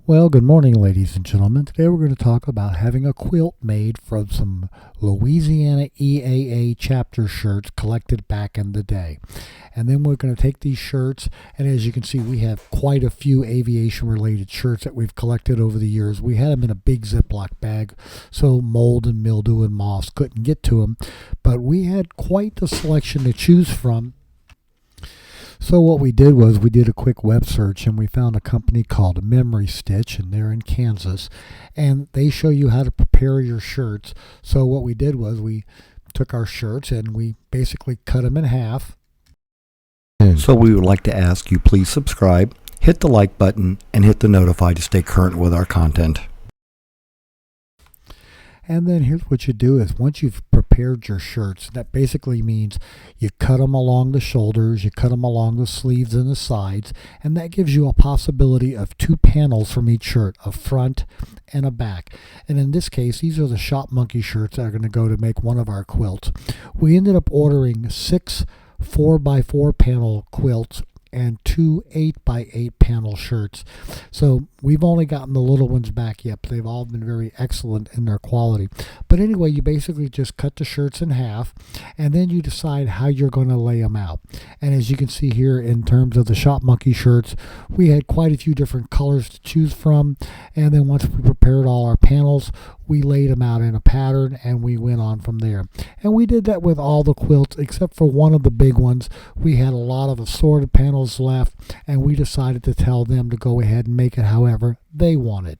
Well, good morning, ladies and gentlemen. Today we're going to talk about having a quilt made from some Louisiana EAA chapter shirts collected back in the day. And then we're going to take these shirts, and as you can see, we have quite a few aviation-related shirts that we've collected over the years. We had them in a big Ziploc bag, so mold and mildew and moss couldn't get to them. But we had quite the selection to choose from. So what we did was we did a quick web search and we found a company called Memory Stitch, and they're in Kansas, and they show you how to prepare your shirts. So what we did was we took our shirts and we basically cut them in half. So we would like to ask you please subscribe, hit the like button, and hit the notify to stay current with our content. And then here's what you do is once you've prepared your shirts, that basically means you cut them along the shoulders, you cut them along the sleeves and the sides, and that gives you a possibility of two panels from each shirt, a front and a back. And in this case, these are the Shop Monkey shirts that are going to go to make one of our quilts. We ended up ordering 6 4x4 panel quilts and 2 8x8 panel shirts. So we've only gotten the little ones back yet, but they've all been very excellent in their quality. But anyway, you basically just cut the shirts in half, and then you decide how you're going to lay them out. And as you can see here, in terms of the Shop Monkey shirts, we had quite a few different colors to choose from. And then once we prepared all our panels, we laid them out in a pattern and we went on from there. And we did that with all the quilts except for one of the big ones. We had a lot of assorted panels left, and we decided to tell them to go ahead and make it however they wanted.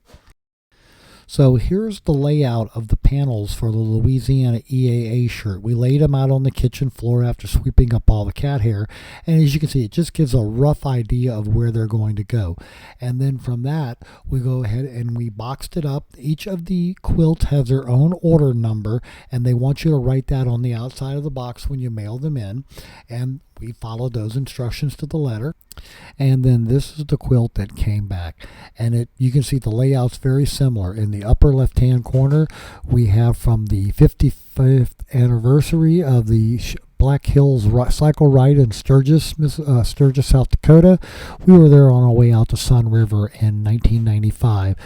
So here's the layout of the panels for the Louisiana EAA shirt. We laid them out on the kitchen floor after sweeping up all the cat hair, and as you can see, it just gives a rough idea of where they're going to go. And then from that, we go ahead and we boxed it up. Each of the quilts has their own order number, and they want you to write that on the outside of the box when you mail them in, and we followed those instructions to the letter. And then this is the quilt that came back, and you can see the layout's very similar. In the upper left hand corner, we have from the 55th anniversary of the Black Hills Cycle Ride in Sturgis, South Dakota. We were there on our way out to Sun River in 1995.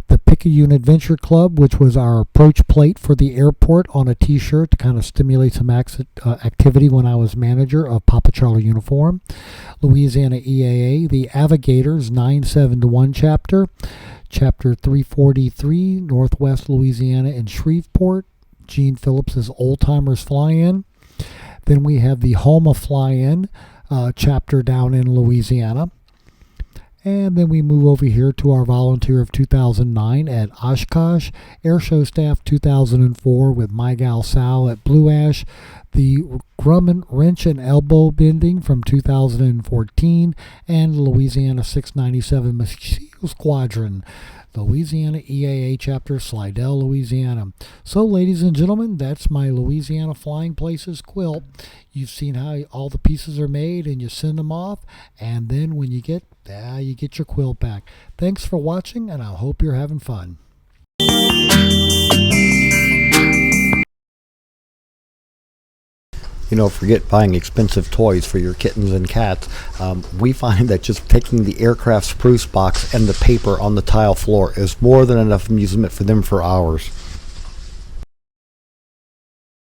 The Picayune Adventure Club, which was our approach plate for the airport on a t-shirt to kind of stimulate some activity when I was manager of Papa Charlie Uniform. Louisiana EAA, the Avigators 971 chapter, chapter 343, Northwest Louisiana in Shreveport, Gene Phillips's Old Timers Fly-In. Then we have the Homa Fly-In chapter down in Louisiana. And then we move over here to our volunteer of 2009 at Oshkosh, Airshow Staff 2004 with My Gal Sal at Blue Ash, the Grumman Wrench and Elbow Bending from 2014, and Louisiana 697 Mosquito Squadron, Louisiana EAA chapter, Slidell, Louisiana. So, ladies and gentlemen, that's my Louisiana Flying Places quilt. You've seen how all the pieces are made, and you send them off, and then when you get your quilt back. Thanks for watching, and I hope you're having fun. You know, forget buying expensive toys for your kittens and cats. We find that just taking the aircraft spruce box and the paper on the tile floor is more than enough amusement for them for hours.